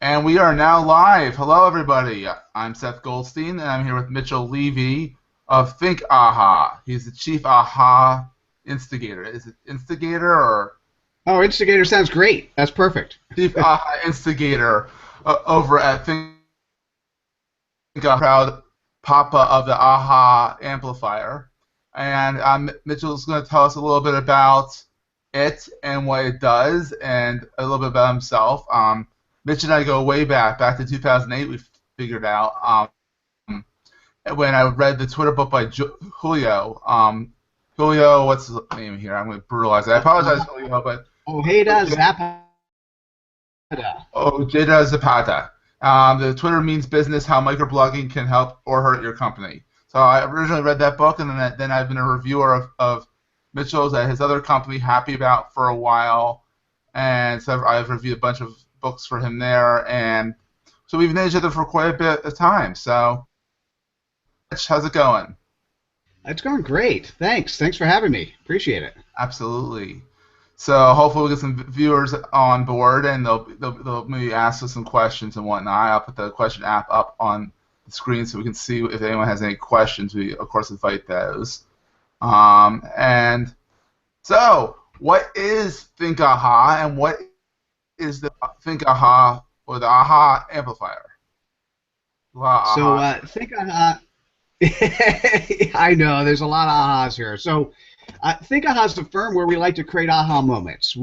And we are now live. Hello, everybody. I'm Seth Goldstein, and I'm here with Mitchell Levy of ThiNKaha. He's the chief Aha instigator. Is it instigator or Oh, Instigator sounds great. That's perfect. chief Aha instigator over at ThiNKaha, proud papa of the Aha Amplifier. And Mitchell's going to tell us a little bit about it and what it does, and a little bit about himself. Mitch and I go way back to 2008. We figured out when I read the Twitter book by Julio. Julio, what's his name here? I'm going to brutalize it. I apologize, Julio, but Ojeda Zapata. Ojeda Zapata. The Twitter means business: how microblogging can help or hurt your company. So I originally read that book, and then I've been a reviewer of Mitchell's at his other company, Happy About, for a while, and so I've reviewed a bunch of books for him there, and so we've known each other for quite a bit of time. So, Mitch, how's it going? It's going great. Thanks. Thanks for having me. Appreciate it. Absolutely. So hopefully we'll get some viewers on board, and they'll maybe ask us some questions and whatnot. I'll put the question app up on the screen so we can see if anyone has any questions. We of course invite those. And so, what is ThiNKaha, and what is the ThiNKaha or the Aha Amplifier? So Aha. think on. I know there's a lot of ahas here. So ThiNKaha is the firm where we like to create aha moments.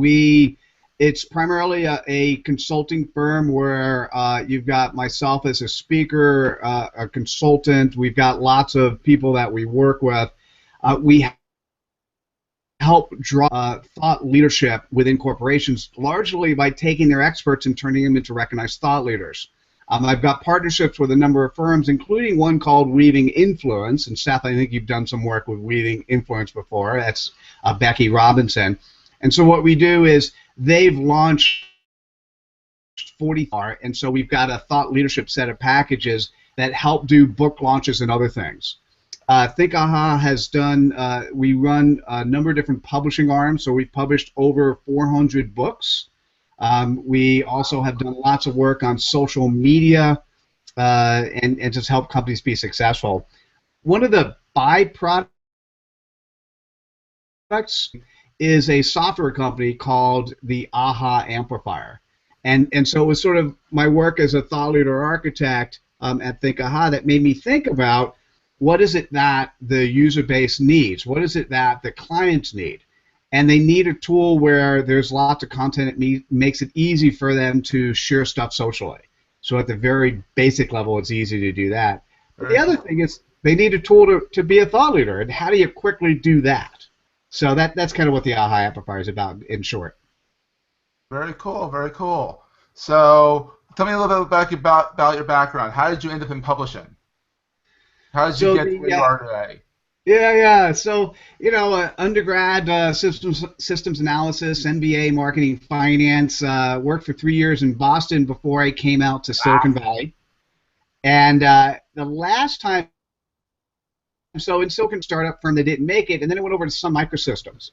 It's primarily a consulting firm where you've got myself as a speaker, a consultant. We've got lots of people that we work with. We help draw thought leadership within corporations, largely by taking their experts and turning them into recognized thought leaders. I've got partnerships with a number of firms, including one called Weaving Influence. And Seth, I think you've done some work with Weaving Influence before. That's Becky Robinson. And so what we do is they've launched 40, and so we've got a thought leadership set of packages that help do book launches and other things. ThiNKaha has done, we run a number of different publishing arms, so we've published over 400 books. We also have done lots of work on social media and just help companies be successful. One of the byproducts is a software company called the Aha Amplifier. And so it was sort of my work as a thought leader architect at ThiNKaha that made me think about what is it that the user base needs? What is it that the clients need? And they need a tool where there's lots of content that makes it easy for them to share stuff socially. So at the very basic level, it's easy to do that. But the other thing is they need a tool to be a thought leader. And how do you quickly do that? So that's kind of what the Aha Amplifier is about in short. Very cool. Very cool. So tell me a little bit about your background. How did you end up in publishing? How did you So get to where you are today? yeah. So, undergrad systems analysis, MBA marketing finance. Worked for 3 years in Boston before I came out to Silicon Valley. And the last time, so in Silicon startup firm, they didn't make it, and then I went over to Sun Microsystems.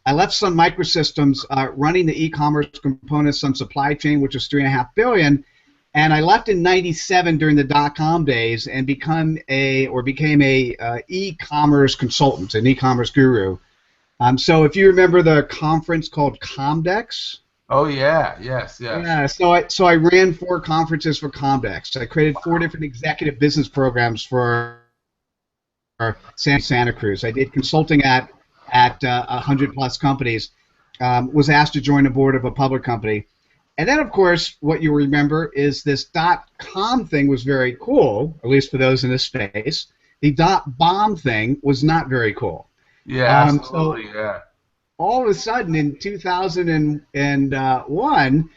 I left Sun Microsystems running the e-commerce components on supply chain, which was $3.5 billion. And I left in '97 during the dot-com days and became a e-commerce consultant, an e-commerce guru. So if you remember the conference called Comdex. Oh yeah, yes. Yeah, so I ran 4 conferences for Comdex. I created 4 different executive business programs for Santa Cruz. I did consulting at 100+ companies. Was asked to join the board of a public company. And then, of course, what you remember is this .com thing was very cool, at least for those in this space. The .bomb thing was not very cool. Yeah, absolutely, yeah. All of a sudden, in 2001,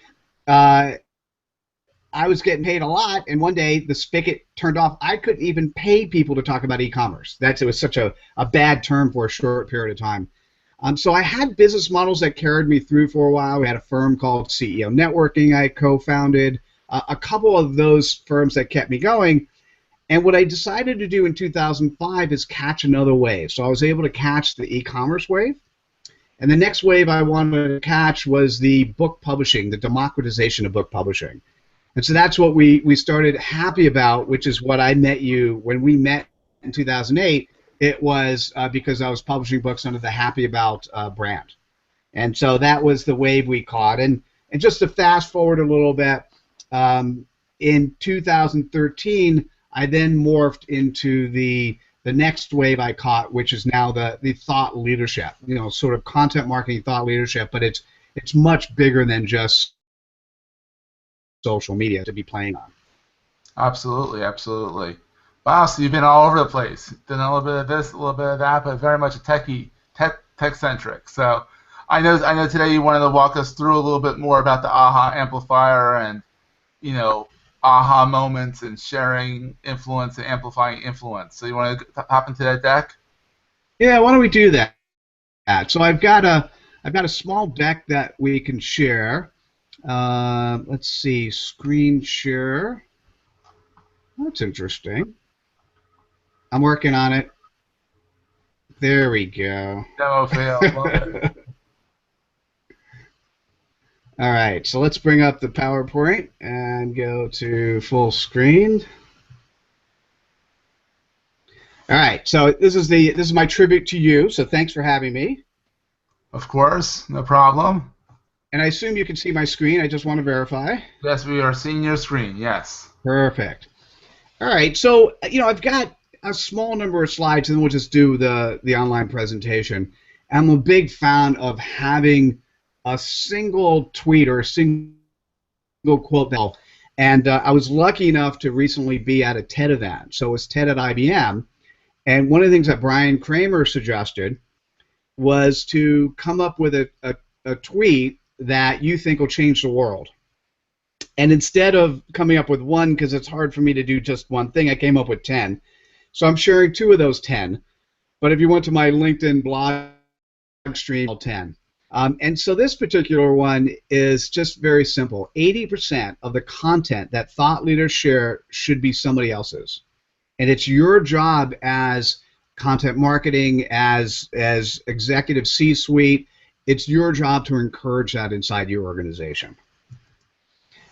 I was getting paid a lot, and one day the spigot turned off. I couldn't even pay people to talk about e-commerce. It was such a bad term for a short period of time. So I had business models that carried me through for a while. We had a firm called CEO Networking I co-founded, a couple of those firms that kept me going. And what I decided to do in 2005 is catch another wave. So I was able to catch the e-commerce wave. And the next wave I wanted to catch was the book publishing, the democratization of book publishing. And so that's what we started Happy About, which is what I met you when we met in 2008. It was because I was publishing books under the Happy About brand. And so that was the wave we caught. And just to fast forward a little bit, in 2013, I then morphed into the next wave I caught, which is now the thought leadership, sort of content marketing thought leadership, but it's much bigger than just social media to be playing on. Absolutely, absolutely. Wow, so you've been all over the place. Done a little bit of this, a little bit of that, but very much a tech centric. So I know today you wanted to walk us through a little bit more about the Aha Amplifier and aha moments and sharing influence and amplifying influence. So you want to hop into that deck? Yeah, why don't we do that? So I've got a small deck that we can share. Let's see, screen share. That's interesting. I'm working on it. There we go. Demo fail. Love it. All right, so let's bring up the PowerPoint and go to full screen. All right, so this is my tribute to you. So thanks for having me. Of course, no problem. And I assume you can see my screen. I just want to verify. Yes, we are seeing your screen. Yes. Perfect. All right, so I've got a small number of slides, and then we'll just do the online presentation. I'm a big fan of having a single tweet or a single quote. And I was lucky enough to recently be at a TED event. So it was TED at IBM. And one of the things that Brian Kramer suggested was to come up with a tweet that you think will change the world. And instead of coming up with one, because it's hard for me to do just one thing, I came up with 10. So I'm sharing 2 of those 10. But if you went to my LinkedIn blog stream, 10. And so this particular one is just very simple. 80% of the content that thought leaders share should be somebody else's. And it's your job as content marketing, as executive C-suite, it's your job to encourage that inside your organization.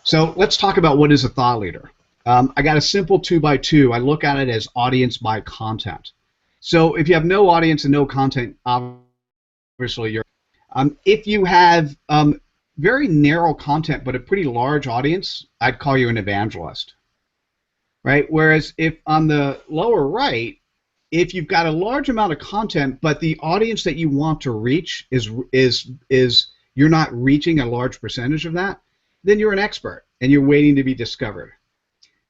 So let's talk about what is a thought leader. I got a simple 2x2. I look at it as audience by content. So if you have no audience and no content, obviously you're if you have very narrow content but a pretty large audience, I'd call you an evangelist, right? Whereas if on the lower right, if you've got a large amount of content but the audience that you want to reach is you're not reaching a large percentage of that, then you're an expert and you're waiting to be discovered.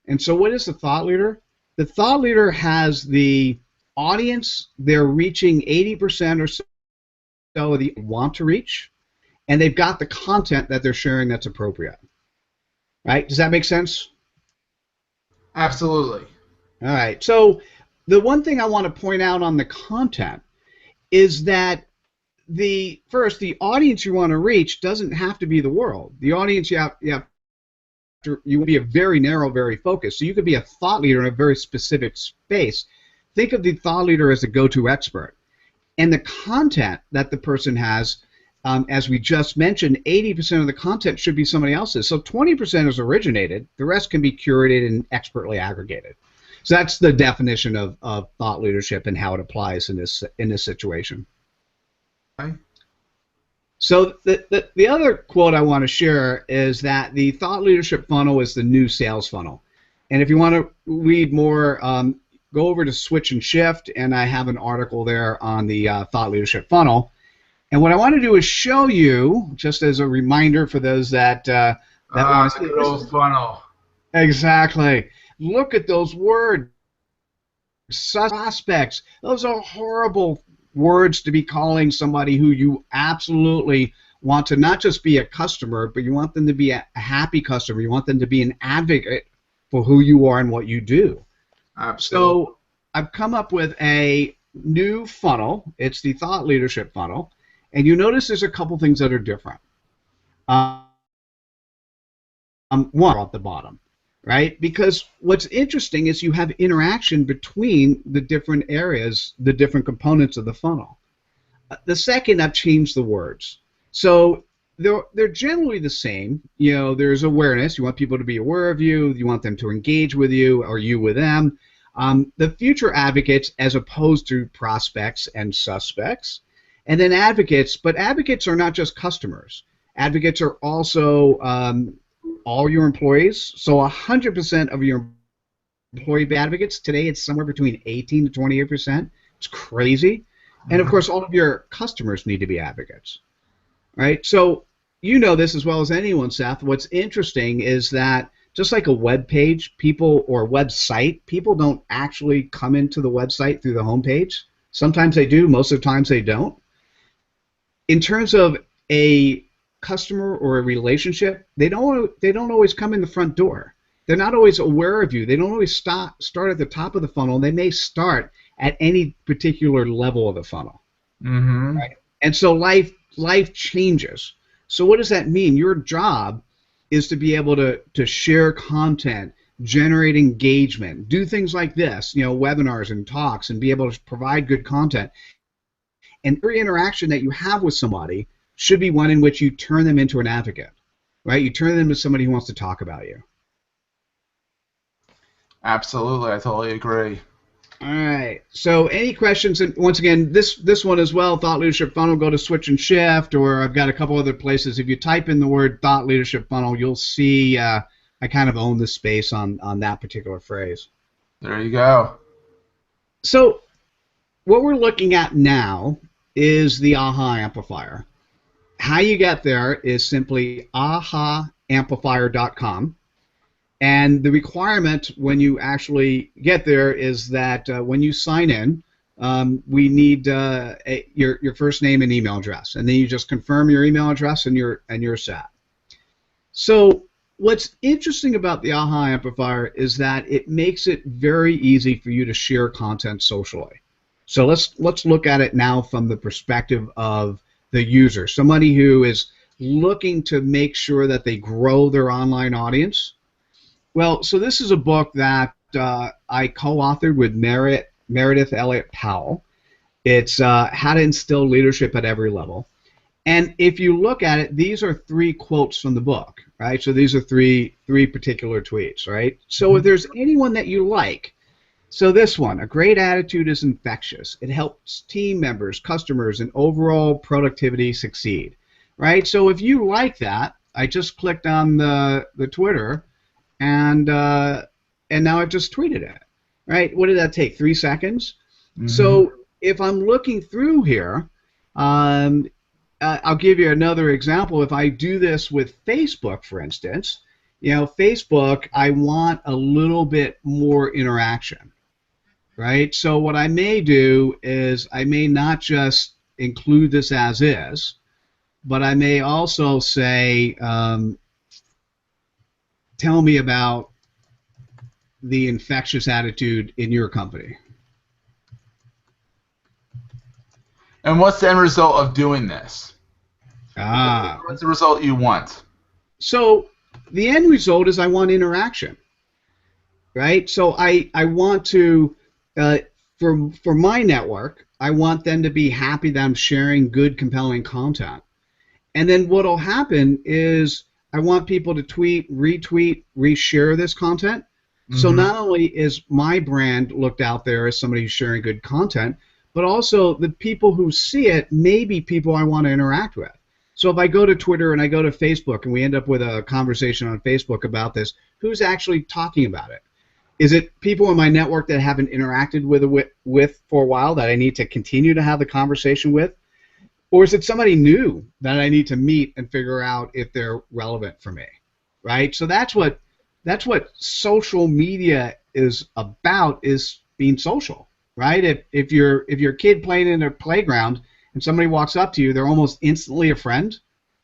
And so what is the thought leader? The thought leader has the audience, they're reaching 80% or so that you want to reach, and they've got the content that they're sharing that's appropriate. Right? Does that make sense? Absolutely. All right. So the one thing I want to point out on the content is that the audience you want to reach doesn't have to be the world. The audience you will be a very narrow, very focused. So you could be a thought leader in a very specific space. Think of the thought leader as the go-to expert. And the content that the person has, as we just mentioned, 80% of the content should be somebody else's. So 20% is originated. The rest can be curated and expertly aggregated. So that's the definition of thought leadership and how it applies in this situation. Okay. So the other quote I want to share is that the thought leadership funnel is the new sales funnel. And if you want to read more, go over to Switch and Shift, and I have an article there on the thought leadership funnel. And what I want to do is show you, just as a reminder for those that want to see this funnel. Exactly. Look at those words. Suspects. Those are horrible words to be calling somebody who you absolutely want to not just be a customer, but you want them to be a happy customer. You want them to be an advocate for who you are and what you do. Absolutely. So I've come up with a new funnel. It's the thought leadership funnel. And you notice there's a couple things that are different. One at the bottom, right? Because what's interesting is you have interaction between the different areas, the different components of the funnel. The second, I've changed the words. So they're generally the same. There's awareness. You want people to be aware of you. You want them to engage with you, or you with them. The future advocates, as opposed to prospects and suspects, and then advocates. But advocates are not just customers. Advocates are also all your employees. So 100% of your employee advocates today, it's somewhere between 18 to 28%. It's crazy. And of course, all of your customers need to be advocates. Right? So you know this as well as anyone, Seth. What's interesting is that just like a web page, or website, people don't actually come into the website through the homepage. Sometimes they do, most of the times they don't. In terms of a customer or a relationship, they don't always come in the front door. They're not always aware of you. They don't always start at the top of the funnel. They may start at any particular level of the funnel. Mm-hmm. Right? And so life changes. So what does that mean? Your job is to be able to share content, generate engagement, do things like this, webinars and talks, and be able to provide good content. And every interaction that you have with somebody should be one in which you turn them into an advocate, right? You turn them into somebody who wants to talk about you. Absolutely, I totally agree. All right. So any questions? And once again, this one as well, Thought Leadership Funnel, go to Switch and Shift, or I've got a couple other places. If you type in the word Thought Leadership Funnel, you'll see I kind of own the space on that particular phrase. There you go. So what we're looking at now is the Aha Amplifier. How you get there is simply ahaamplifier.com. And the requirement when you actually get there is that when you sign in, we need your first name and email address, and then you just confirm your email address, and you're set. So what's interesting about the Aha Amplifier is that it makes it very easy for you to share content socially. So let's look at it now from the perspective of the user, somebody who is looking to make sure that they grow their online audience. Well, so this is a book that I co-authored with Meredith Elliott Powell. It's How to Instill Leadership at Every Level. And if you look at it, these are 3 quotes from the book, right? So these are three particular tweets, right? So if there's anyone that you like, so this one, a great attitude is infectious. It helps team members, customers, and overall productivity succeed, right? So if you like that, I just clicked on the Twitter, and now I've just tweeted it, right? What did that take? 3 seconds? Mm-hmm. So if I'm looking through here, I'll give you another example. If I do this with Facebook, for instance, Facebook, I want a little bit more interaction, right? So what I may do is I may not just include this as is, but I may also say, tell me about the infectious attitude in your company. And what's the end result of doing this? What's the result you want? So the end result is I want interaction, right? So I want to, for my network, I want them to be happy that I'm sharing good, compelling content. And then what will happen is I want people to tweet, retweet, reshare this content. Mm-hmm. So not only is my brand looked out there as somebody who's sharing good content, but also the people who see it may be people I want to interact with. So if I go to Twitter and I go to Facebook and we end up with a conversation on Facebook about this, who's actually talking about it? Is it people in my network that I haven't interacted with for a while that I need to continue to have the conversation with? Or is it somebody new that I need to meet and figure out if they're relevant for me, right? So that's what social media is about, is being social, right? If you're a kid playing in a playground and somebody walks up to you, they're almost instantly a friend.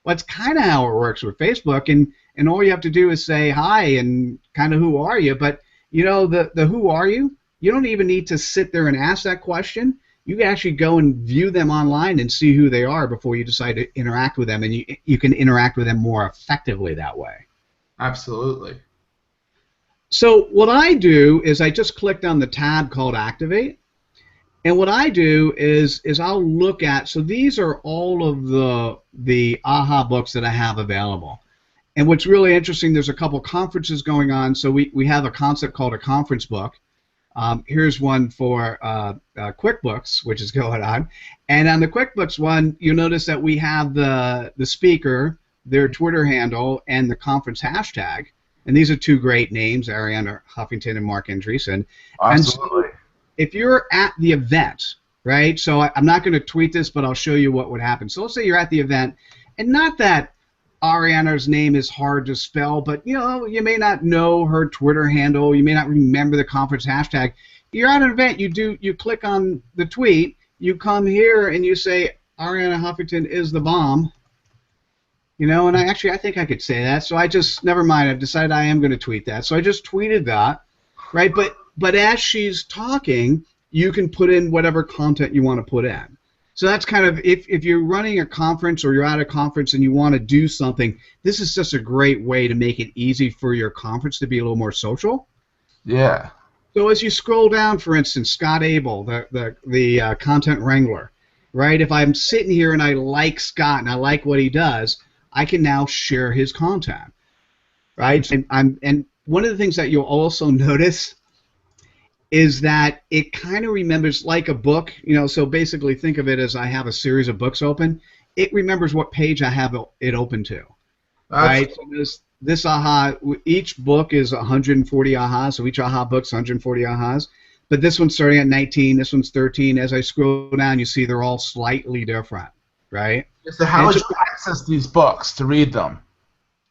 Well, that's kind of how it works with Facebook, and all you have to do is say hi and kind of who are you. But the who are you? You don't even need to sit there and ask that question. You can actually go and view them online and see who they are before you decide to interact with them, and you can interact with them more effectively that way. Absolutely. So what I do is I just clicked on the tab called Activate, And what I do is I'll look at, so these are all of the AHA books that I have available. And what's really interesting, there's a couple conferences going on. So we have a concept called a conference book. Here's one for QuickBooks, which is going on. And on the QuickBooks one, you'll notice that we have the speaker, their Twitter handle, and the conference hashtag. And these are two great names, Ariana Huffington and Mark Andreessen. Absolutely. And so if you're at the event, right, so I'm not going to tweet this, but I'll show you what would happen. So let's say you're at the event, and not that Ariana's name is hard to spell, but you may not know her Twitter handle, you may not remember the conference hashtag. You're at an event, you click on the tweet, you come here and you say Ariana Huffington is the bomb, and I think I could say that. So never mind, I've decided I am going to tweet that. So I just tweeted that, right? But as she's talking, you can put in whatever content you want to put in. So that's kind of, if you're running a conference or you're at a conference and you want to do something, this is just a great way to make it easy for your conference to be a little more social. Yeah. So as you scroll down, for instance, Scott Abel, the content wrangler, right? If I'm sitting here and I like Scott and I like what he does, I can now share his content, right? And one of the things that you'll also notice is that it kind of remembers, like a book, so basically think of it as I have a series of books open. It remembers what page I have it open to, right? So this AHA, each book is 140 AHAs, so each AHA book's 140 AHAs. But this one's starting at 19, this one's 13. As I scroll down, you see they're all slightly different, right? So how would you access these books to read them?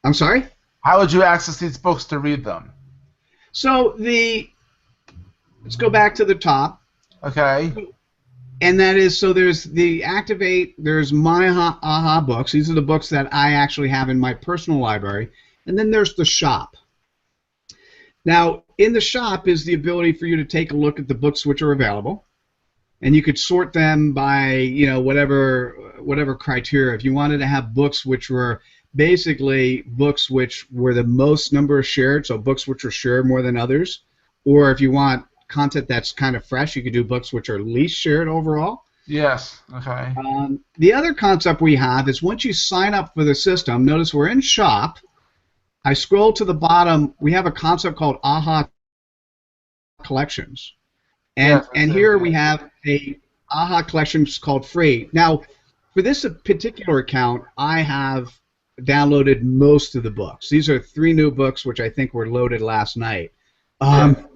I'm sorry? How would you access these books to read them? So let's go back to the top. Okay. And that is, so there's the Activate, there's my AHA books. These are the books that I actually have in my personal library. And then there's the shop. Now, in the shop is the ability for you to take a look at the books which are available. And you could sort them by, whatever criteria. If you wanted to have books which were basically books which were the most number shared, so books which were shared more than others, or if you want content that's kind of fresh, you could do books which are least shared overall. Yes. Okay. The other concept we have is once you sign up for the system, notice we're in shop. I scroll to the bottom. We have a concept called AHA Collections. And here we have a AHA Collections called free. Now, for this particular account, I have downloaded most of the books. These are 3 new books which I think were loaded last night. But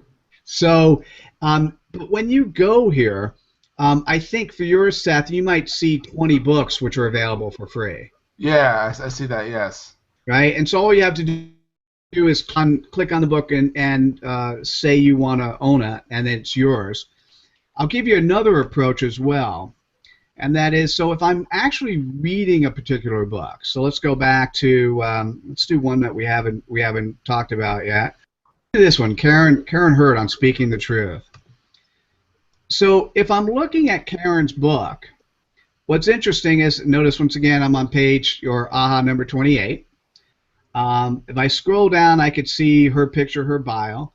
when you go here, I think for yours, Seth, you might see 20 books which are available for free. Yeah, I see that, yes. Right? And so all you have to do is click on the book and say you want to own it, and then it's yours. I'll give you another approach as well, and that is, so if I'm actually reading a particular book, so let's go back to, let's do one that we haven't talked about yet. This one, Karen Hurd on Speaking the Truth. So if I'm looking at Karen's book, what's interesting is, notice once again I'm on page, your AHA number 28. If I scroll down, I could see her picture, her bio.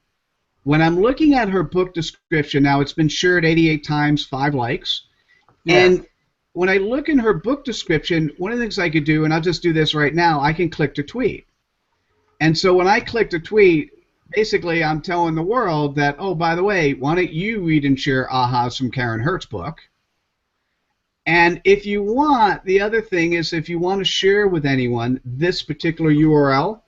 When I'm looking at her book description, now it's been shared 88 times, 5 likes. Yes. And when I look in her book description, one of the things I could do, and I'll just do this right now, I can click to tweet. And so when I click to tweet, basically I'm telling the world that, oh, by the way, why don't you read and share AHAs from Karen Hurd's book? And if you want, the other thing is if you want to share with anyone this particular URL,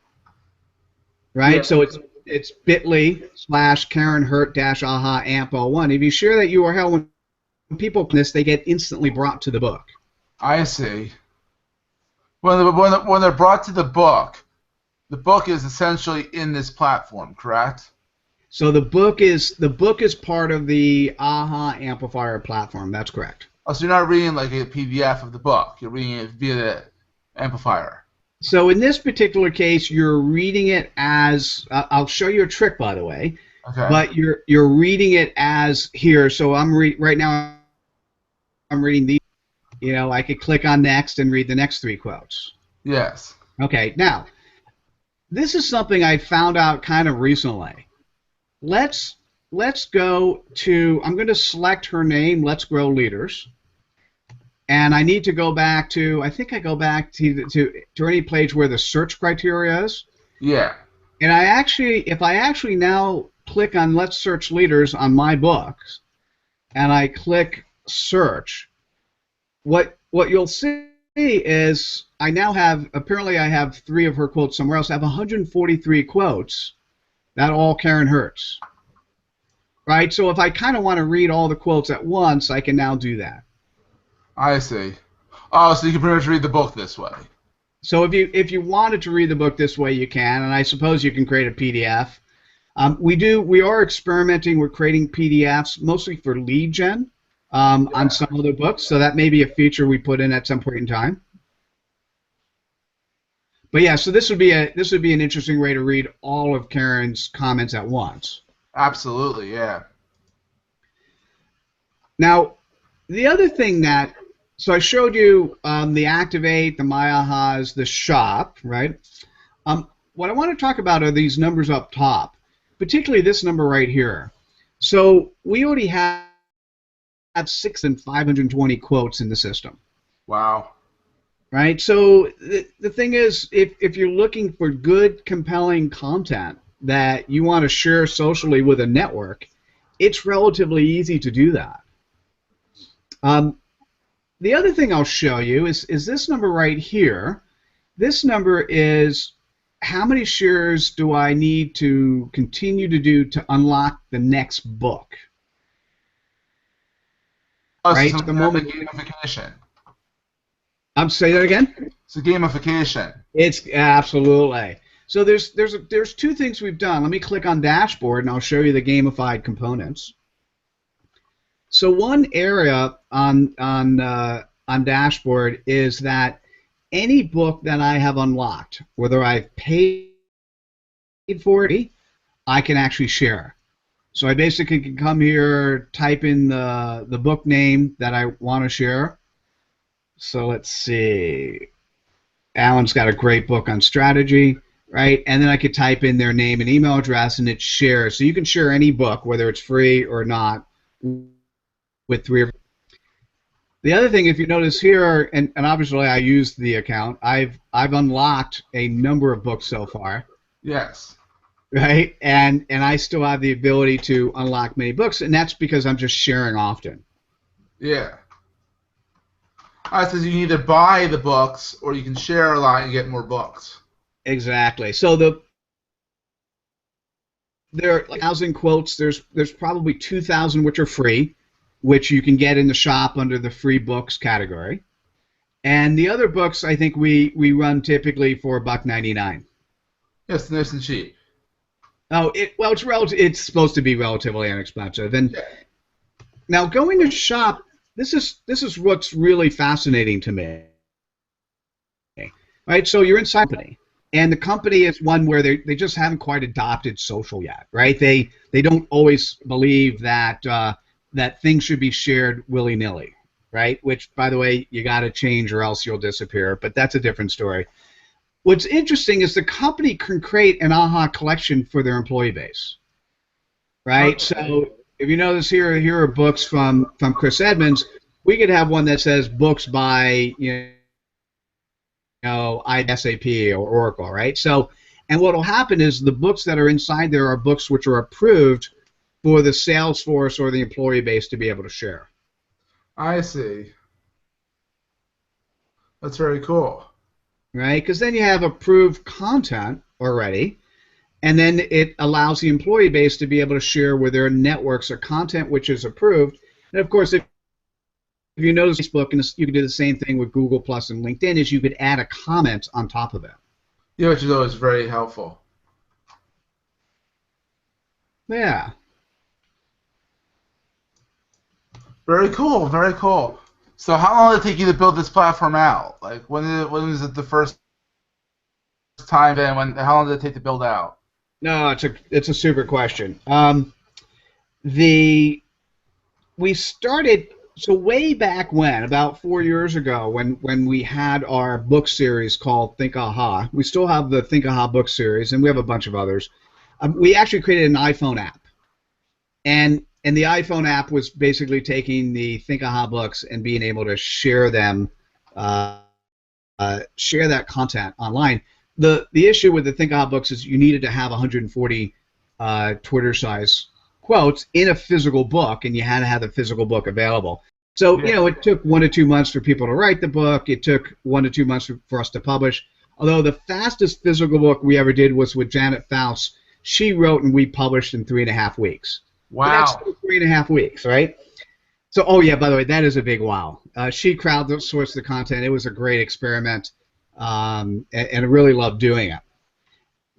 right? Yeah. So it's bit.ly/Karen Hurt-AHA AMP01. If you share that URL, when people click this, they get instantly brought to the book. I see. When they're brought to the book is essentially in this platform, correct? So the book is part of the Aha Amplifier platform. That's correct. Oh, so you're not reading like a PDF of the book. You're reading it via the amplifier. So in this particular case, you're reading it as I'll show you a trick, by the way. Okay. But you're reading it as here. So right now I'm reading these. I could click on next and read the next 3 quotes. Yes. Okay. Now, this is something I found out kind of recently. Let's let's go to, I'm going to select her name, Let's Grow Leaders. And I need to go back to, I think I go back to any page where the search criteria is. Yeah. And if I actually now click on Let's Search Leaders on my books, and I click search, what you'll see is I now have, apparently I have 3 of her quotes somewhere else. I have 143 quotes, that all Karen Hertz. Right? So if I kind of want to read all the quotes at once, I can now do that. I see. Oh, so you can pretty much read the book this way. So if you wanted to read the book this way, you can, and I suppose you can create a PDF. We are experimenting with creating PDFs, mostly for lead gen, on some other books. So that may be a feature we put in at some point in time. But yeah, so this would be an interesting way to read all of Karen's comments at once. Absolutely, yeah. Now, the other thing so I showed you the Activate, the My Ahas, the Shop, right? What I want to talk about are these numbers up top, particularly this number right here. So we already have 6,520 quotes in the system. Wow. Right? So the thing is, if you're looking for good, compelling content that you want to share socially with a network, it's relatively easy to do that. The other thing I'll show you is this number right here. This number is how many shares do I need to continue to do to unlock the next book? Oh, right? So The moment gamification. I'm saying that again. It's a gamification. It's absolutely. So there's 2 things we've done. Let me click on Dashboard, and I'll show you the gamified components. So one area on Dashboard is that any book that I have unlocked, whether I've paid for it, I can actually share. So I basically can come here, type in the book name that I want to share. So let's see. Alan's got a great book on strategy, right? And then I could type in their name and email address, and it shares. So you can share any book, whether it's free or not, with 3 of them. The other thing, if you notice here, and obviously I used the account, I've unlocked a number of books so far. Yes. Right? And I still have the ability to unlock many books, and that's because I'm just sharing often. Yeah. Alright, so you need to buy the books, or you can share a lot and get more books. Exactly. So there are 1,000 quotes. There's probably 2,000 which are free, which you can get in the shop under the free books category. And the other books, I think we run typically for $1.99. Yes, nice and cheap. Oh, it's supposed to be relatively inexpensive. And now going to shop, this is what's really fascinating to me. Right? So you're inside the company, and the company is one where they just haven't quite adopted social yet, right? They don't always believe that that things should be shared willy-nilly, right? Which, by the way, you got to change or else you'll disappear, but that's a different story. What's interesting is the company can create an AHA collection for their employee base, right? Okay. So if you notice here are books from Chris Edmonds. We could have one that says books by SAP or Oracle, right? So, and what will happen is the books that are inside there are books which are approved for the sales force or the employee base to be able to share. I see. That's very cool. Right? Because then you have approved content already, and then it allows the employee base to be able to share with their networks or content which is approved. And of course, if you notice Facebook, and you can do the same thing with Google Plus and LinkedIn, is you could add a comment on top of it. Yeah, which is always very helpful. Yeah. Very cool, very cool. So how long did it take you to build this platform out? Like, when was it the first time, and how long did it take to build out? No, it's a super question. We started so way back when, about 4 years ago, when we had our book series called THiNKaha. We still have the THiNKaha book series, and we have a bunch of others. We actually created an iPhone app. And the iPhone app was basically taking the ThiNKaha books and being able to share them, share that content online. The issue with the ThiNKaha books is you needed to have 140 Twitter size quotes in a physical book, and you had to have the physical book available. So, Yeah. it took 1 to 2 months for people to write the book. It took 1 to 2 months for us to publish. Although the fastest physical book we ever did was with Janet Faust. She wrote and we published in 3.5 weeks. But that's Wow. still 3.5 weeks, right? So, oh yeah, by the way, that is a big wow. She crowdsourced the content. It was a great experiment, and I really loved doing it.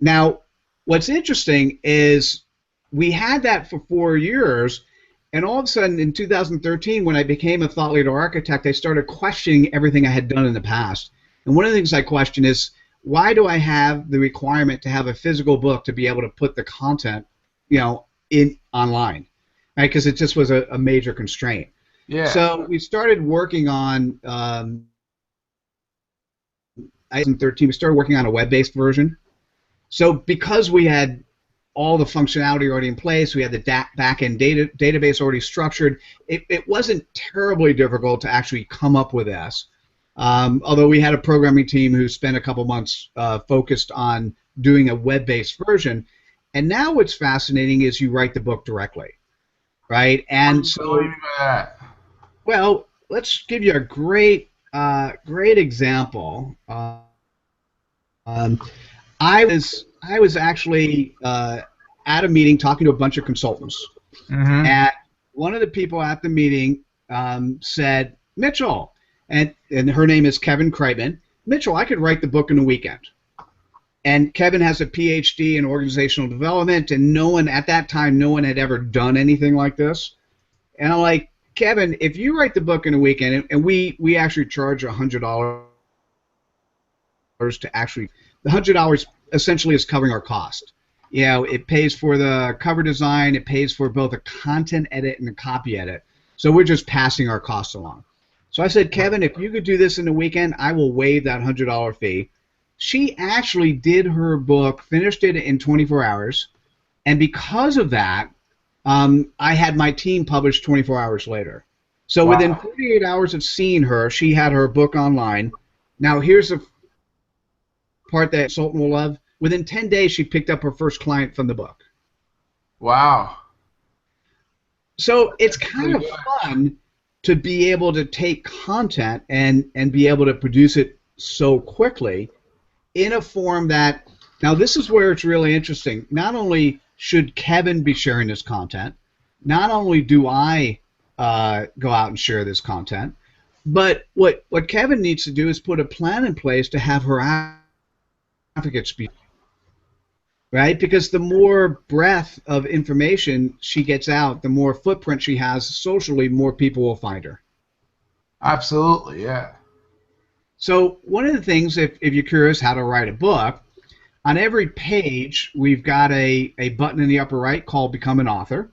Now, what's interesting is we had that for 4 years, and all of a sudden in 2013, when I became a thought leader architect, I started questioning everything I had done in the past. And one of the things I question is, why do I have the requirement to have a physical book to be able to put the content, in online? Right? Because it just was a major constraint. Yeah. So we started working on, 2013, we started working on a web-based version. So because we had all the functionality already in place, we had the back-end database already structured, it wasn't terribly difficult to actually come up with this. Although we had a programming team who spent a couple months focused on doing a web-based version. And now what's fascinating is you write the book directly, right? And so, well, let's give you a great example. I was actually at a meeting talking to a bunch of consultants, Mm-hmm. and one of the people at the meeting said, Mitchell, and her name is Kevin Kreitman. Mitchell, I could write the book in a weekend. And Kevin has a PhD in organizational development, and at that time, no one had ever done anything like this. And I'm like, Kevin, if you write the book in a weekend, and we actually charge $100 to actually, the $100 essentially is covering our cost. It pays for the cover design, it pays for both a content edit and a copy edit. So we're just passing our costs along. So I said, Kevin, if you could do this in a weekend, I will waive that $100 fee. She actually did her book, finished it in 24 hours, and because of that, I had my team published 24 hours later. So within 48 hours of seeing her, she had her book online. Now here's the part that consultant will love. Within 10 days, she picked up her first client from the book. Wow. So it's kind of fun to be able to take content and be able to produce it so quickly in a form that, now this is where it's really interesting. Not only should Kevin be sharing this content, not only do I go out and share this content, but what Kevin needs to do is put a plan in place to have her advocates be, right? Because the more breadth of information she gets out, the more footprint she has socially, more people will find her. Absolutely, yeah. So one of the things, if you're curious how to write a book, on every page we've got a button in the upper right called Become an Author.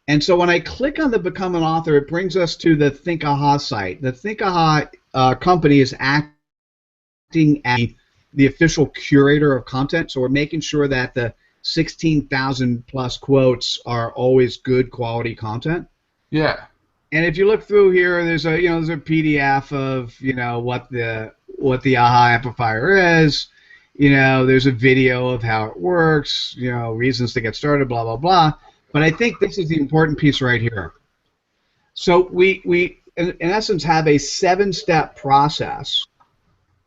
And so when I click on the Become an Author, it brings us to the ThiNKaha site. The ThiNKaha company is acting as the official curator of content, so we're making sure that the 16,000 plus quotes are always good quality content. Yeah. And if you look through here, there's a PDF of what the Aha Amplifier is. There's a video of how it works. Reasons to get started. Blah blah blah. But I think this is the important piece right here. So we in essence have a 7-step process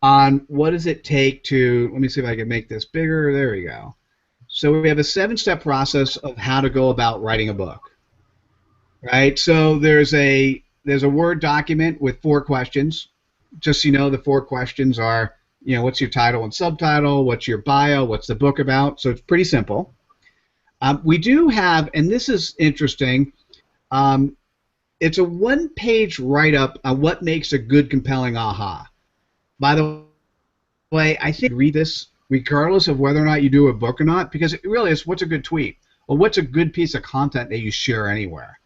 on what does it take to. Let me see if I can make this bigger. There we go. So we have a 7-step process of how to go about writing a book. Right, so there's a Word document with 4 questions. Just so you know, the 4 questions are, what's your title and subtitle, what's your bio, what's the book about. So it's pretty simple. We do have, and this is interesting, it's a 1-page write-up on what makes a good, compelling aha. By the way, I think read this regardless of whether or not you do a book or not, because it really is, what's a good tweet, or what's a good piece of content that you share anywhere.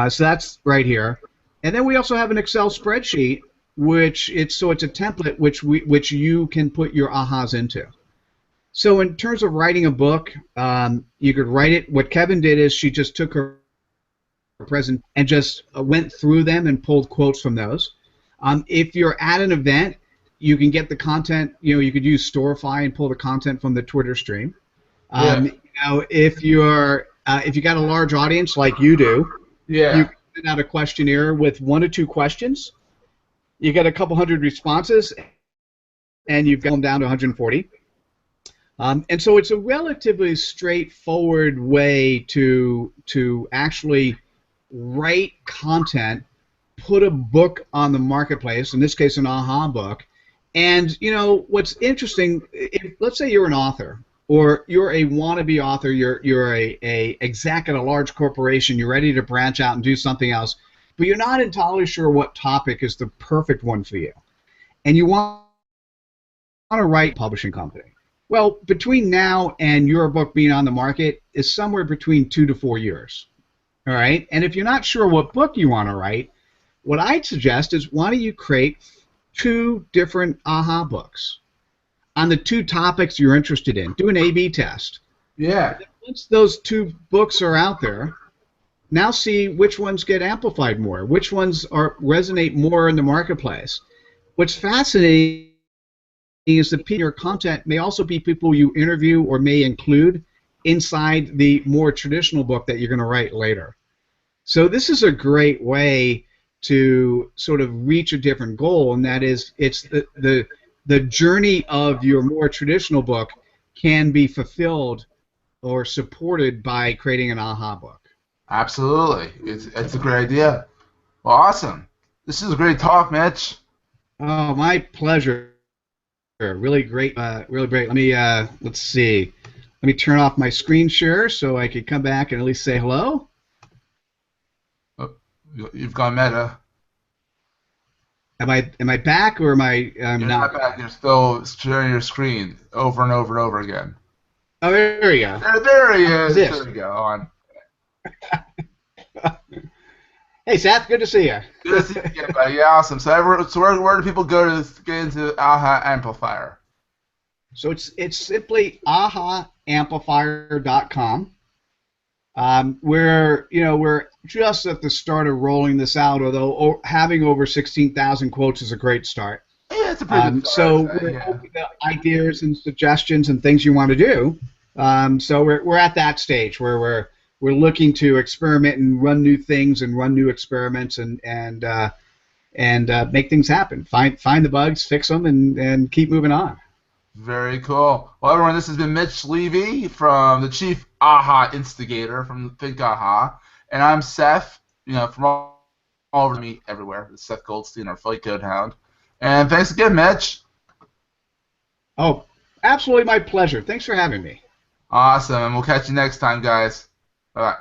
So that's right here, and then we also have an Excel spreadsheet, it's a template which you can put your ahas into. So in terms of writing a book, you could write it. What Kevin did is she just took her present and just went through them and pulled quotes from those. If you're at an event, you can get the content. You could use Storify and pull the content from the Twitter stream. Yeah. If you got a large audience like you do, Yeah. you can send out a questionnaire with 1 or 2 questions. You get a couple hundred responses, and you've got them down to 140. And so it's a relatively straightforward way to actually write content, put a book on the marketplace, in this case an Aha book. And what's interesting, let's say you're an author, or you're a wannabe author, you're a exec at a large corporation, you're ready to branch out and do something else, but you're not entirely sure what topic is the perfect one for you, and you want to write a publishing company. Well, between now and your book being on the market is somewhere between 2 to 4 years. All right? And if you're not sure what book you want to write, what I'd suggest is, why don't you create 2 different Aha books on the 2 topics you're interested in. Do an A/B test. Yeah. Once those 2 books are out there, now see which ones get amplified more, which ones resonate more in the marketplace. What's fascinating is that your content may also be people you interview or may include inside the more traditional book that you're going to write later. So this is a great way to sort of reach a different goal, and that is, it's the journey of your more traditional book can be fulfilled or supported by creating an Aha book. Absolutely. It's a great idea. Well, awesome. This is a great talk, Mitch. Oh, my pleasure. Really great. Really great. Let's see. Let me turn off my screen share so I can come back and at least say hello. Oh, you've gone meta. Am I back, or am I You're not back. You're still sharing your screen over and over and over again. Oh, there we go. There he is. This. There we go. On. Hey, Seth. Good to see you. Good to see you again, buddy. Yeah, awesome. So where do people go to get into Aha Amplifier? So it's simply ahaamplifier.com. We're just at the start of rolling this out, although having over 16,000 quotes is a great start. Yeah, it's a pretty good So start. we're open to ideas and suggestions and things you want to do. So we're at that stage where we're looking to experiment and run new things and run new experiments and make things happen. Find the bugs, fix them, and keep moving on. Very cool. Well, everyone, this has been Mitch Levy, from the Chief Aha Instigator from THiNKaha, and I'm Seth. From all over me everywhere. It's Seth Goldstein, our Flight Code Hound. And thanks again, Mitch. Oh, absolutely my pleasure. Thanks for having me. Awesome, and we'll catch you next time, guys. Bye-bye.